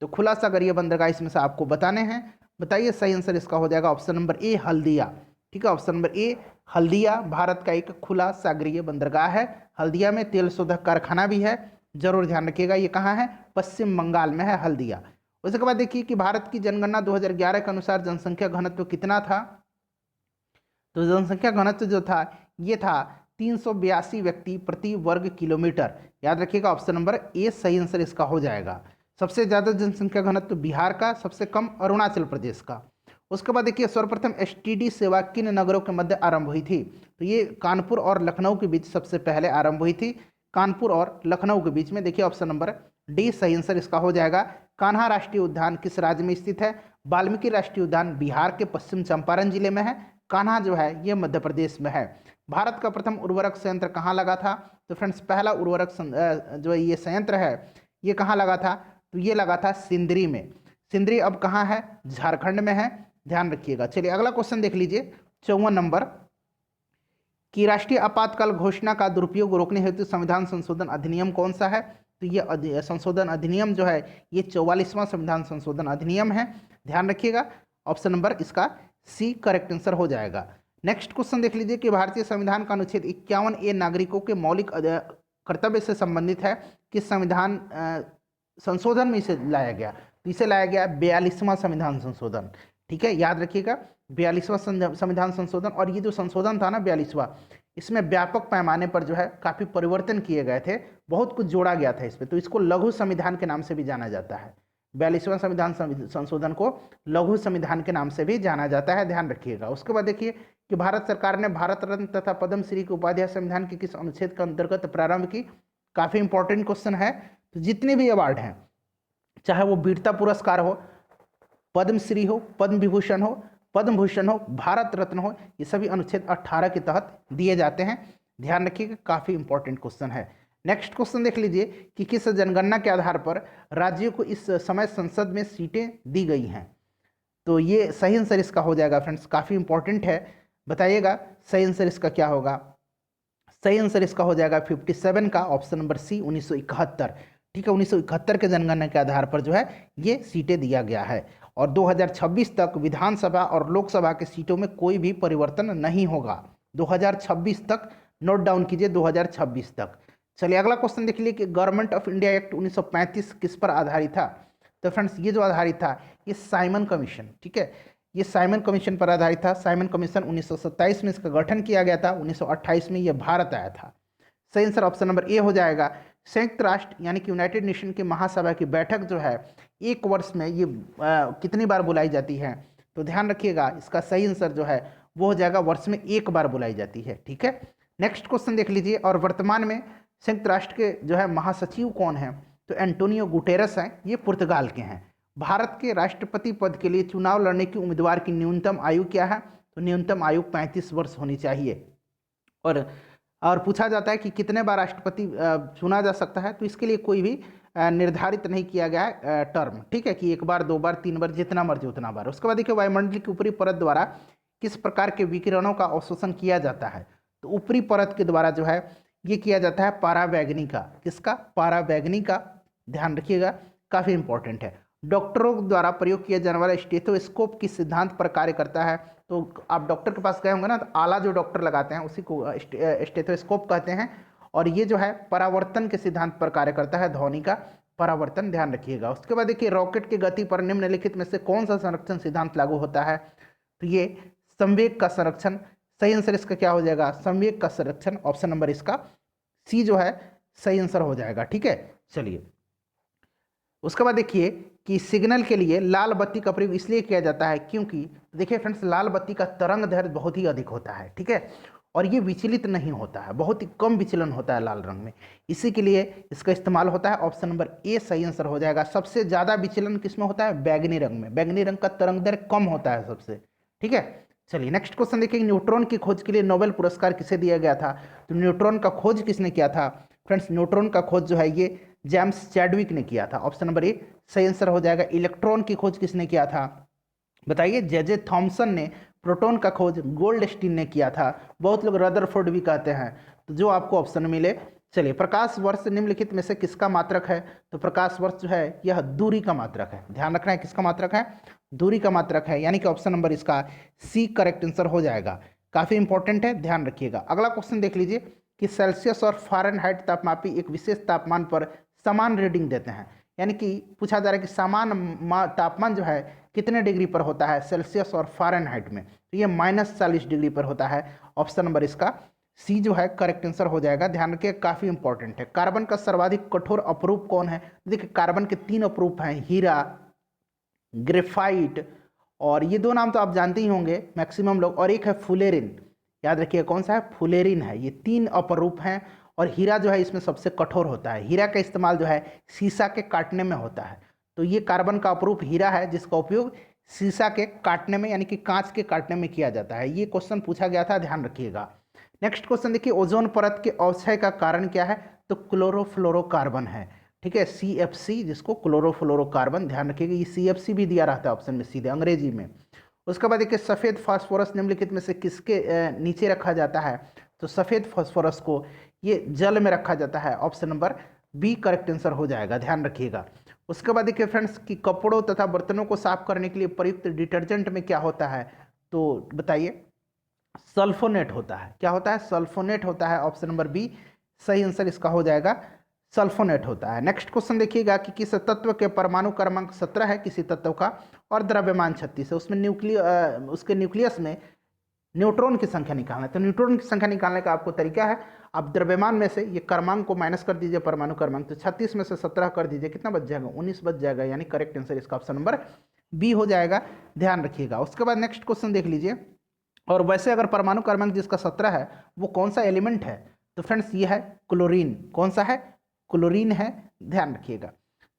A: तो खुला सागरीय बंदरगाह इसमें से आपको बताने हैं, बताइए। सही आंसर इसका हो जाएगा ऑप्शन नंबर ए हल्दिया, ठीक है। ऑप्शन नंबर ए हल्दिया भारत का एक खुला सागरीय बंदरगाह है। हल्दिया में तेल शोधक कारखाना भी है, जरूर ध्यान रखिएगा। ये कहाँ है? पश्चिम बंगाल में है हल्दिया। उसके बाद देखिए कि भारत की जनगणना 2011 के अनुसार जनसंख्या घनत्व कितना था? तो जनसंख्या घनत्व जो था ये था 382 व्यक्ति प्रति वर्ग किलोमीटर। याद रखिएगा ऑप्शन नंबर ए सही आंसर इसका हो जाएगा। सबसे ज्यादा जनसंख्या घनत्व बिहार का, सबसे कम अरुणाचल प्रदेश का। उसके बाद देखिए सर्वप्रथम एसटीडी सेवा किन नगरों के मध्य आरंभ हुई थी? तो ये कानपुर और लखनऊ के बीच सबसे पहले आरंभ हुई थी। कानपुर और लखनऊ के बीच में। देखिए ऑप्शन नंबर डी सही आंसर इसका हो जाएगा। कान्हा राष्ट्रीय उद्यान किस राज्य में स्थित है? वाल्मीकि राष्ट्रीय उद्यान बिहार के पश्चिम चंपारण जिले में है। कान्हा जो है ये मध्य प्रदेश में है। भारत का प्रथम उर्वरक संयंत्र कहाँ लगा था? तो फ्रेंड्स पहला उर्वरक जो ये संयंत्र है ये कहाँ लगा था? तो ये लगा था सिंदरी में। सिंदरी अब कहाँ है? झारखंड में है, ध्यान रखिएगा। चलिए अगला क्वेश्चन देख लीजिए 54 नंबर कि राष्ट्रीय आपातकाल घोषणा का दुरुपयोग रोकने हेतु संविधान संशोधन अधिनियम कौन सा है? तो ये संशोधन अधिनियम जो है ये 44वां संविधान संशोधन अधिनियम है, ध्यान रखिएगा। ऑप्शन नंबर इसका सी करेक्ट आंसर हो जाएगा। नेक्स्ट क्वेश्चन देख लीजिए कि भारतीय संविधान का अनुच्छेद 51A नागरिकों के मौलिक कर्तव्य से संबंधित है, किस संविधान संशोधन में इसे लाया गया? तो इसे लाया गया 42वां संविधान संशोधन। ठीक है, याद रखिएगा 42वां संविधान संशोधन। और ये जो संशोधन था ना 42वां, इसमें व्यापक पैमाने पर जो है काफ़ी परिवर्तन किए गए थे, बहुत कुछ जोड़ा गया था इसमें, तो इसको लघु संविधान के नाम से भी जाना जाता है। 42वां संविधान संशोधन को लघु संविधान के नाम से भी जाना जाता है, ध्यान रखिएगा। उसके बाद देखिए कि भारत सरकार ने भारत रत्न तथा पद्मश्री की उपाधियां संविधान के किस अनुच्छेद के अंतर्गत प्रारंभ की? काफ़ी इंपॉर्टेंट क्वेश्चन है। तो जितने भी अवार्ड हैं, चाहे वो वीरता पुरस्कार हो, पद्मश्री हो, पद्म विभूषण हो, पद्म भूषण हो, भारत रत्न हो, ये सभी अनुच्छेद 18 के तहत दिए जाते हैं, ध्यान रखिएगा। काफ़ी इंपॉर्टेंट क्वेश्चन है। नेक्स्ट क्वेश्चन देख लीजिए कि किस जनगणना के आधार पर राज्यों को इस समय संसद में सीटें दी गई हैं? तो ये सही आंसर इसका हो जाएगा फ्रेंड्स, काफ़ी इंपॉर्टेंट है, बताइएगा सही आंसर इसका क्या होगा? सही आंसर इसका हो जाएगा 57 का ऑप्शन नंबर सी 1971। ठीक है, 1971 के जनगणना के आधार पर जो है ये सीटें दिया गया है। और 2026 तक विधानसभा और लोकसभा के सीटों में कोई भी परिवर्तन नहीं होगा। 2026 तक, नोट डाउन कीजिए 2026 तक। चलिए अगला क्वेश्चन देख लीजिए कि गवर्नमेंट ऑफ इंडिया एक्ट 1935 किस पर आधारित था? तो फ्रेंड्स ये जो आधारित था ये साइमन कमीशन, ठीक है, ये साइमन कमीशन पर आधारित था। साइमन कमीशन 1927 में इसका गठन किया गया था, 1928 में ये भारत आया था। सही आंसर ऑप्शन नंबर ए हो जाएगा। संयुक्त राष्ट्र यानी कि यूनाइटेड नेशन की महासभा की बैठक जो है एक वर्ष में ये कितनी बार बुलाई जाती है? तो ध्यान रखिएगा इसका सही आंसर जो है वो हो जाएगा वर्ष में एक बार बुलाई जाती है। ठीक है, नेक्स्ट क्वेश्चन देख लीजिए। और वर्तमान में संयुक्त राष्ट्र के जो है महासचिव कौन है? तो एंटोनियो गुटेरस हैं, ये पुर्तगाल के हैं। भारत के राष्ट्रपति पद के लिए चुनाव लड़ने की उम्मीदवार की न्यूनतम आयु क्या है? तो न्यूनतम आयु 35 वर्ष होनी चाहिए। और पूछा जाता है कि कितने बार राष्ट्रपति चुना जा सकता है? तो इसके लिए कोई भी निर्धारित नहीं किया गया है टर्म, ठीक है, कि एक बार, दो बार, तीन बार, जितना मर्जी उतना बार। उसके बाद देखिए वायुमंडल की ऊपरी परत द्वारा किस प्रकार के विकिरणों का अवशोषण किया जाता है? तो ऊपरी परत के द्वारा जो है ये किया जाता है पारावैगनी का। किसका? पारावैगनी का, ध्यान रखिएगा, काफ़ी इंपॉर्टेंट है। डॉक्टरों द्वारा प्रयोग किया जाने वाला स्टेथोस्कोप किस सिद्धांत पर कार्य करता है? तो आप डॉक्टर के पास गए होंगे ना, तो आला जो डॉक्टर लगाते हैं उसी को स्टेथोस्कोप कहते हैं। और ये जो है परावर्तन के सिद्धांत पर कार्य करता है, ध्वनि का परावर्तन, ध्यान रखिएगा। उसके बाद देखिए रॉकेट की गति पर निम्नलिखित में से कौन सा संरक्षण सिद्धांत लागू होता है? तो ये संवेग का संरक्षण। सही आंसर इसका क्या हो जाएगा? संवेग का संरक्षण, ऑप्शन नंबर इसका सी जो है सही आंसर हो जाएगा। ठीक है, चलिए उसके बाद देखिए कि सिग्नल के लिए लाल बत्ती का प्रयोग इसलिए किया जाता है क्योंकि देखिए फ्रेंड्स लाल बत्ती का तरंग दैर्ध्य बहुत ही अधिक होता है, ठीक है, और ये विचलित नहीं होता है, बहुत ही कम विचलन होता है लाल रंग में, इसी के लिए इसका इस्तेमाल होता है। ऑप्शन नंबर ए सही आंसर हो जाएगा। सबसे ज़्यादा विचलन किसमें होता है? बैगनी रंग में। बैगनी रंग का तरंग दैर्ध्य कम होता है सबसे, ठीक है। चलिए नेक्स्ट क्वेश्चन देखिए, न्यूट्रॉन की खोज के लिए नोबेल पुरस्कार किसे दिया गया था? तो न्यूट्रॉन का खोज किसने किया था? फ्रेंड्स न्यूट्रॉन का खोज जो है ये जेम्स चैडविक ने किया था। ऑप्शन नंबर ए सही आंसर हो जाएगा। इलेक्ट्रॉन की खोज किसने किया था? बताइए। जे थॉमसन ने। प्रोटॉन का खोज गोल्डस्टीन ने किया था। बहुत लोग रदरफोर्ड भी कहते हैं, तो जो आपको ऑप्शन मिले। चलिए प्रकाश वर्ष निम्नलिखित में से किसका मात्रक है? तो प्रकाश वर्ष जो है यह दूरी का मात्रक है, ध्यान रखना है किसका मात्रक है? दूरी का मात्रक है, यानी कि ऑप्शन नंबर इसका सी करेक्ट आंसर हो जाएगा। काफ़ी इंपॉर्टेंट है, ध्यान रखिएगा। अगला क्वेश्चन देख लीजिए कि सेल्सियस और फ़ारेनहाइट तापमापी एक विशेष तापमान पर समान रीडिंग देते हैं, यानी कि पूछा जा रहा है कि समान तापमान जो है कितने डिग्री पर होता है सेल्सियस और फ़ारेनहाइट में, तो ये -40 डिग्री पर होता है। ऑप्शन नंबर इसका सी जो है करेक्ट आंसर हो जाएगा। ध्यान रखिए, काफ़ी इंपॉर्टेंट है। कार्बन का सर्वाधिक कठोर अपरूप कौन है? देखिए कार्बन के 3 अपरूप हैं, हीरा, ग्रेफाइट, और ये 2 नाम तो आप जानते ही होंगे मैक्सिमम लोग, और एक है फुलेरिन। याद रखिए कौन सा है? फुलेरिन है। ये 3 अपरूप हैं और हीरा जो है इसमें सबसे कठोर होता है। हीरा का इस्तेमाल जो है शीशा के काटने में होता है, तो ये कार्बन का अपरूप हीरा है जिसका उपयोग शीशा के काटने में यानी कि कांच के काटने में किया जाता है। ये क्वेश्चन पूछा गया था, ध्यान रखिएगा। नेक्स्ट क्वेश्चन देखिए, ओजोन परत के अवक्षय का कारण क्या है? तो क्लोरोफ्लोरोकार्बन है। ठीक है, CFC, जिसको क्लोरोफ्लोरोकार्बन, ध्यान रखिएगा। ये CFC भी दिया रहता है ऑप्शन में सीधे अंग्रेजी में। उसके बाद देखिए, सफ़ेद फास्फोरस निम्नलिखित में से किसके नीचे रखा जाता है? तो सफ़ेद फास्फोरस को ये जल में रखा जाता है। Option number B correct answer हो जाएगा, ध्यान रखिएगा। उसके बाद देखिए फ्रेंड्स कि कपड़ों तथा बर्तनों को साफ करने के लिए प्रयुक्त डिटर्जेंट में क्या होता है? तो बताइए, सल्फोनेट होता है। क्या होता है? सल्फोनेट होता है। ऑप्शन नंबर बी सही आंसर इसका हो जाएगा, सल्फोनेट होता है। नेक्स्ट क्वेश्चन देखिएगा कि किस तत्व के परमाणु क्रमांक 17 है किसी तत्व का और द्रव्यमान 36 है, उसमें उसके न्यूक्लियस में न्यूट्रॉन की संख्या निकालना है। तो न्यूट्रॉन की संख्या निकालने का आपको तरीका है, आप द्रव्यमान में से ये क्रमांक को माइनस कर दीजिए, परमाणु क्रमांक, तो 36 में से 17 कर दीजिए, कितना बच जाएगा? 19 बच जाएगा, यानी करेक्ट आंसर इसका ऑप्शन नंबर बी हो जाएगा, ध्यान रखिएगा। उसके बाद नेक्स्ट क्वेश्चन देख लीजिए, और वैसे अगर परमाणु क्रमांक जिसका 17 है वो कौन सा एलिमेंट है? तो फ्रेंड्स ये है क्लोरीन। कौन सा है? क्लोरीन है, ध्यान रखिएगा।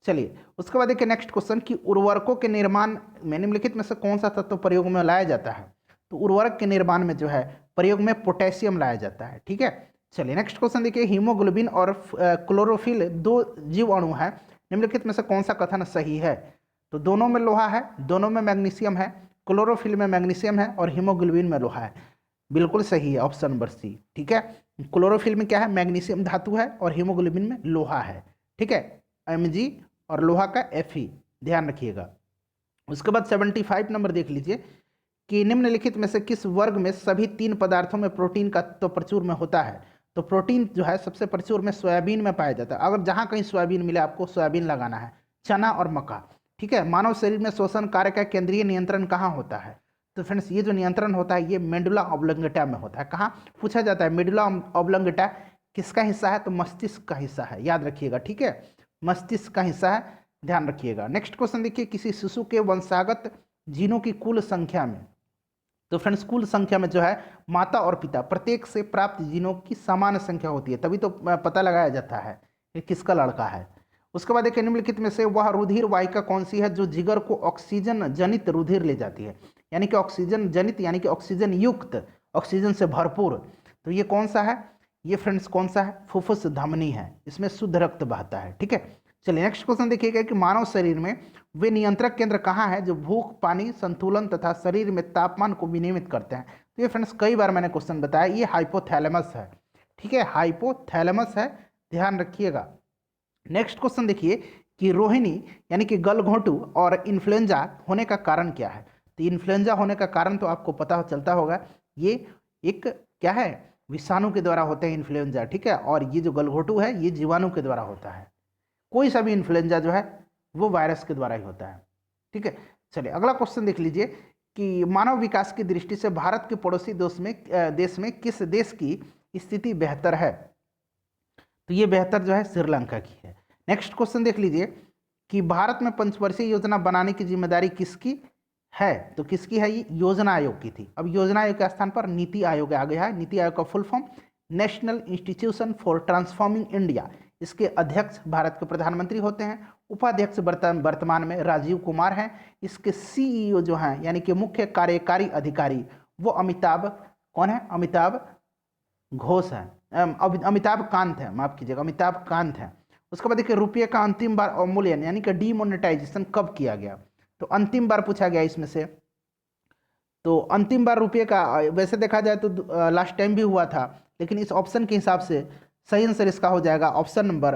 A: चलिए उसके बाद देखिए नेक्स्ट क्वेश्चन कि उर्वरकों के निर्माण में निम्नलिखित में से कौन सा तत्व प्रयोग में लाया जाता है? तो उर्वरक के निर्माण में जो है प्रयोग में पोटेशियम लाया जाता है। ठीक है, चलिए नेक्स्ट क्वेश्चन देखिए, हीमोग्लोबिन और क्लोरोफिल 2 जीव अणु है, निम्नलिखित में से कौन सा कथन सही है? तो दोनों में लोहा है, दोनों में मैग्नीशियम है, क्लोरोफिल में मैग्नीशियम है और हीमोग्लोबिन में लोहा है। बिल्कुल सही है, ऑप्शन नंबर सी। ठीक है, क्लोरोफिल में क्या है? मैग्नीशियम धातु है और हीमोग्लोबिन में लोहा है। ठीक है, Mg और लोहा का Fe, ध्यान रखिएगा। उसके बाद 75 नंबर देख लीजिए कि निम्नलिखित में से किस वर्ग में सभी 3 पदार्थों में प्रोटीन का तत्व प्रचुर में होता है? तो प्रोटीन जो है सबसे प्रचुर में सोयाबीन में पाया जाता है। अगर जहाँ कहीं सोयाबीन मिले आपको सोयाबीन लगाना है, चना और मक्का। ठीक है, मानव शरीर में श्वसन कार्य का केंद्रीय नियंत्रण कहाँ होता है? तो फ्रेंड्स ये जो नियंत्रण होता है ये मेडुला ऑब्लोंगेटा में होता है। कहाँ पूछा जाता है? मेडुला ऑब्लोंगेटा किसका हिस्सा है? तो मस्तिष्क का हिस्सा है, याद रखिएगा। ठीक है, मस्तिष्क का हिस्सा है, ध्यान रखिएगा। नेक्स्ट क्वेश्चन देखिए, किसी शिशु के वंशागत जीनों की कुल संख्या में, तो फ्रेंड्स कुल संख्या में जो है माता और पिता प्रत्येक से प्राप्त जीनों की समान संख्या होती है, तभी तो पता लगाया जाता है कि किसका लड़का है। उसके बाद देखिए, निम्नलिखित में से वह रुधिर वाहिका कौन सी है जो जिगर को ऑक्सीजन जनित रुधिर ले जाती है? यानी कि ऑक्सीजन जनित यानी कि ऑक्सीजन युक्त, ऑक्सीजन से भरपूर। तो ये कौन सा है? ये फ्रेंड्स कौन सा है? फुफ्फुस धमनी है, इसमें शुद्ध रक्त बहता है। ठीक है, चलिए नेक्स्ट क्वेश्चन देखिएगा कि मानव शरीर में वे नियंत्रक केंद्र कहाँ है जो भूख, पानी संतुलन तथा शरीर में तापमान को विनियमित करते हैं? तो ये फ्रेंड्स कई बार मैंने क्वेश्चन बताया, ये हाइपोथैलेमस है। ठीक है, हाइपोथैलेमस है, ध्यान रखिएगा। नेक्स्ट क्वेश्चन देखिए कि रोहिणी यानी कि गलघोंटू और इन्फ्लुएंजा होने का कारण क्या है? तो इन्फ्लुएंजा होने का कारण तो आपको पता चलता होगा, ये एक क्या है? विषाणु के द्वारा होते हैं इन्फ्लुएंजा। ठीक है, और ये जो गलघोंटू है ये जीवाणु के द्वारा होता है। कोई सा भी इन्फ्लुएंजा जो है वो वायरस के द्वारा ही होता है। ठीक है, चलिए अगला क्वेश्चन देख लीजिए कि मानव विकास की दृष्टि से भारत के पड़ोसी देश में किस देश की स्थिति बेहतर है? तो ये बेहतर जो है श्रीलंका की है। नेक्स्ट क्वेश्चन देख लीजिए कि भारत में पंचवर्षीय योजना बनाने की जिम्मेदारी किसकी है? तो किसकी है? ये योजना आयोग की थी। अब योजना आयोग के स्थान पर नीति आयोग आ गया है। नीति आयोग का full form national institution for transforming India. इसके अध्यक्ष भारत के प्रधानमंत्री होते हैं। उपाध्यक्ष वर्तमान में राजीव कुमार हैं। इसके CEO जो हैं यानी कि मुख्य कार्यकारी अधिकारी वो अमिताभ कौन है? अमिताभ घोष हैं, अमिताभ कांत हैं, माफ कीजिएगा, अमिताभ कांत हैं। उसके बाद देखिए रुपये का अंतिम बार अवमूल्यन यानी कि डीमोनेटाइजेशन कब किया गया? तो अंतिम बार पूछा गया इसमें से। तो अंतिम बार रुपये का वैसे देखा जाए तो लास्ट टाइम भी हुआ था, लेकिन इस ऑप्शन के हिसाब से सही आंसर इसका हो जाएगा ऑप्शन नंबर,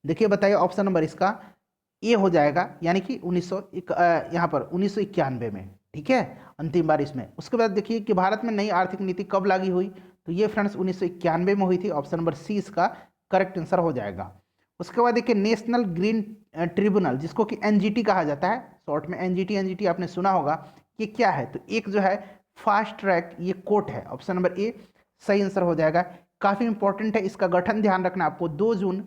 A: देखिए बताइए ऑप्शन नंबर इसका ए हो जाएगा, यानी कि 1991 में। ठीक है, अंतिम बार इसमें। उसके बाद देखिए कि भारत में नई आर्थिक नीति कब लागू हुई, तो ये फ्रेंड्स 1991 में हुई थी। ऑप्शन नंबर सी इसका करेक्ट आंसर हो जाएगा। उसके बाद देखिए नेशनल ग्रीन ट्रिब्यूनल, जिसको कि एनजीटी कहा जाता है, शॉर्ट में एनजीटी, एनजीटी आपने सुना होगा, ये क्या है, तो एक जो है फास्ट ट्रैक ये कोर्ट है। ऑप्शन नंबर ए सही आंसर हो जाएगा। काफ़ी इंपॉर्टेंट है, इसका गठन ध्यान रखना आपको 2 जून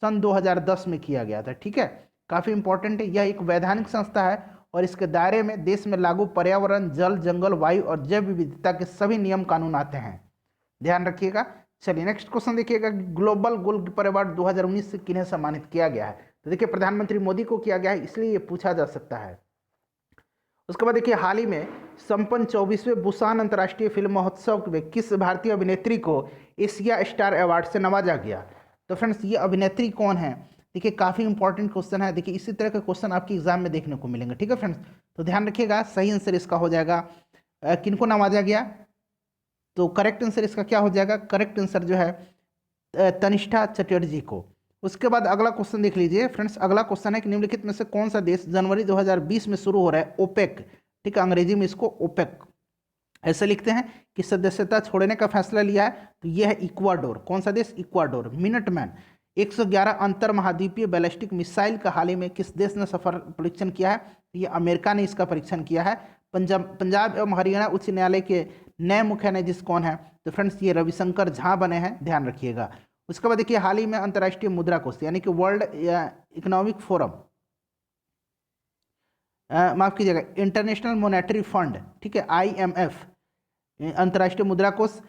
A: सन 2010 में किया गया था। ठीक है, काफ़ी इंपॉर्टेंट है। यह एक वैधानिक संस्था है और इसके दायरे में देश में लागू पर्यावरण, जल, जंगल, वायु और जैव विविधता के सभी नियम कानून आते हैं, ध्यान रखिएगा। चलिए नेक्स्ट क्वेश्चन देखिएगा, ग्लोबल गोलकीपर अवार्ड 2019 से किन्हें सम्मानित किया गया है, तो देखिए प्रधानमंत्री मोदी को किया गया है, इसलिए ये पूछा जा सकता है। उसके बाद देखिए हाल ही में संपन्न 24वें बुसान अंतर्राष्ट्रीय फिल्म महोत्सव में किस भारतीय अभिनेत्री को एशिया स्टार अवार्ड से नवाजा गया, तो फ्रेंड्स ये अभिनेत्री कौन है, देखिए काफ़ी इंपॉर्टेंट क्वेश्चन है। देखिए इसी तरह के क्वेश्चन आपके एग्जाम में देखने को मिलेंगे। ठीक है फ्रेंड्स, तो ध्यान रखिएगा, सही आंसर इसका हो जाएगा किनको नवाजा गया, तो करेक्ट आंसर इसका क्या हो जाएगा, करेक्ट आंसर जो है तनिष्ठा चटर्जी को। उसके बाद अगला क्वेश्चन देख लीजिए फ्रेंड्स, अगला क्वेश्चन है कि निम्नलिखित में से कौन सा देश जनवरी 2020 में शुरू हो रहा है ओपेक, ठीक है, अंग्रेजी में इसको ओपेक ऐसे लिखते हैं, कि सदस्यता छोड़ने का फैसला लिया है, तो यह है इक्वाडोर। कौन सा देश, इक्वाडोर। मिनटमैन 111 अंतर महाद्वीपीय बैलिस्टिक मिसाइल का हाल ही में किस देश ने सफल परीक्षण किया है, तो ये अमेरिका ने इसका परीक्षण किया है। पंजाब एवं हरियाणा उच्च न्यायालय के नए मुख्य न्यायाधीश कौन है, तो फ्रेंड्स ये रविशंकर झा बने हैं, ध्यान रखिएगा। उसके बाद देखिए हाल ही में अंतर्राष्ट्रीय मुद्रा कोष यानी कि वर्ल्ड इकोनॉमिक फोरम, माफ कीजिएगा, इंटरनेशनल मॉनेटरी फंड, ठीक है, IMF, अंतर्राष्ट्रीय मुद्रा कोष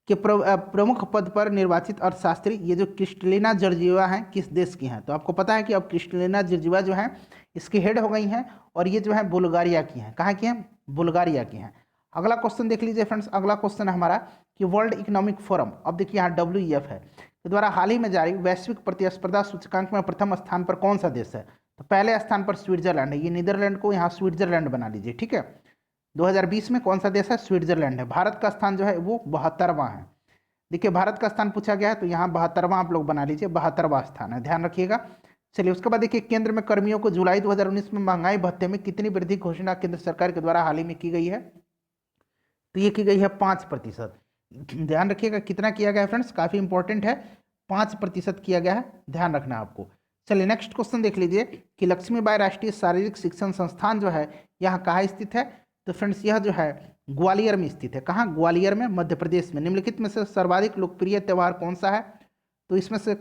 A: के प्रमुख पद पर निर्वाचित अर्थशास्त्री ये जो क्रिस्टलिना जॉर्जिवा हैं किस देश की हैं, तो आपको पता है कि अब क्रिस्टलिना जॉर्जिवा जो हैं इसकी हेड हो गई हैं और ये जो है बुल्गारिया की हैं। कहाँ की हैं, बुल्गारिया की हैं। अगला क्वेश्चन देख लीजिए फ्रेंड्स, अगला क्वेश्चन है हमारा कि वर्ल्ड इकोनॉमिक फोरम, अब देखिए यहाँ WEF है, के द्वारा हाल ही में जारी वैश्विक प्रतिस्पर्धा सूचकांक में प्रथम स्थान पर कौन सा देश है, तो पहले स्थान पर स्विट्जरलैंड है। ये नीदरलैंड को यहाँ स्विट्जरलैंड बना लीजिए। ठीक है, 2020 में कौन सा देश है, स्विट्जरलैंड है। भारत का स्थान जो है वो 72वां है। देखिए भारत का स्थान पूछा गया है, तो यहाँ 72वां आप लोग बना लीजिए, 72वां स्थान है, ध्यान रखिएगा। चलिए उसके बाद देखिए केंद्र में कर्मियों को जुलाई 2019 में महंगाई भत्ते में कितनी वृद्धि घोषणा केंद्र सरकार के द्वारा हाल ही में की गई है, तो ये की गई है 5%। ध्यान रखिएगा कितना किया गया है फ्रेंड्स, काफ़ी इंपॉर्टेंट है, 5% किया गया है, ध्यान रखना आपको। चलिए नेक्स्ट क्वेश्चन देख लीजिए कि लक्ष्मीबाई राष्ट्रीय शारीरिक शिक्षण संस्थान जो है यहाँ कहाँ स्थित है, तो फ्रेंड्स यह जो है ग्वालियर में स्थित है। कहाँ, ग्वालियर में, मध्य प्रदेश में। निम्नलिखित में से सर्वाधिक लोकप्रिय त्यौहार कौन सा है, तो इसमें से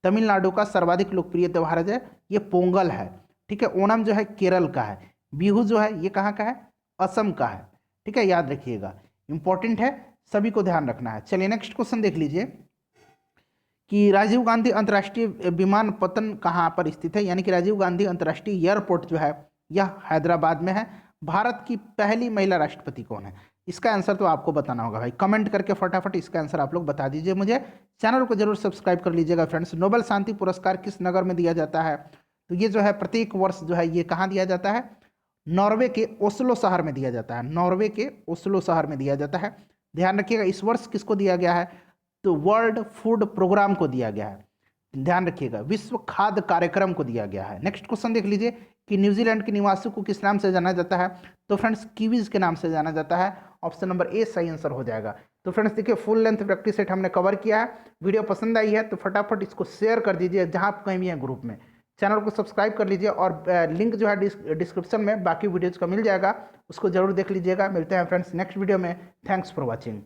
A: तमिलनाडु का सर्वाधिक लोकप्रिय त्यौहार है ये पोंगल है। ठीक है, ओणम जो है केरल का है, बिहू जो है ये कहाँ का है, असम का है। ठीक है, याद रखिएगा, इंपॉर्टेंट है, सभी को ध्यान रखना है। चलिए नेक्स्ट क्वेश्चन देख लीजिए कि राजीव गांधी अंतर्राष्ट्रीय विमानपत्तन कहाँ पर स्थित है, यानी कि राजीव गांधी अंतर्राष्ट्रीय एयरपोर्ट जो है यह हैदराबाद में है। भारत की पहली महिला राष्ट्रपति कौन है, इसका आंसर तो आपको बताना होगा भाई, कमेंट करके फटाफट इसका आंसर आप लोग बता दीजिए मुझे। चैनल को जरूर सब्सक्राइब कर लीजिएगा फ्रेंड्स। नोबेल शांति पुरस्कार किस नगर में दिया जाता है, तो ये जो है प्रत्येक वर्ष जो है ये कहाँ दिया जाता है, नॉर्वे के ओस्लो शहर में दिया जाता है, नॉर्वे के ओस्लो शहर में दिया जाता है। ध्यान रखिएगा इस वर्ष किसको दिया गया है, तो वर्ल्ड फूड प्रोग्राम को दिया गया है, ध्यान रखिएगा, विश्व खाद्य कार्यक्रम को दिया गया है। नेक्स्ट क्वेश्चन देख लीजिए कि न्यूजीलैंड के निवासियों को किस नाम से जाना जाता है, तो फ्रेंड्स कीवीज के नाम से जाना जाता है। ऑप्शन नंबर ए सही आंसर हो जाएगा। तो फ्रेंड्स देखिए फुल लेंथ प्रैक्टिस सेट हमने कवर किया है। वीडियो पसंद आई है तो फटाफट इसको शेयर कर दीजिए जहां आप कहीं भी हैं ग्रुप में। चैनल को सब्सक्राइब कर लीजिए और लिंक जो है डिस्क्रिप्शन में बाकी वीडियोज़ का मिल जाएगा, उसको जरूर देख लीजिएगा। मिलते हैं फ्रेंड्स नेक्स्ट वीडियो में। Thanks for watching.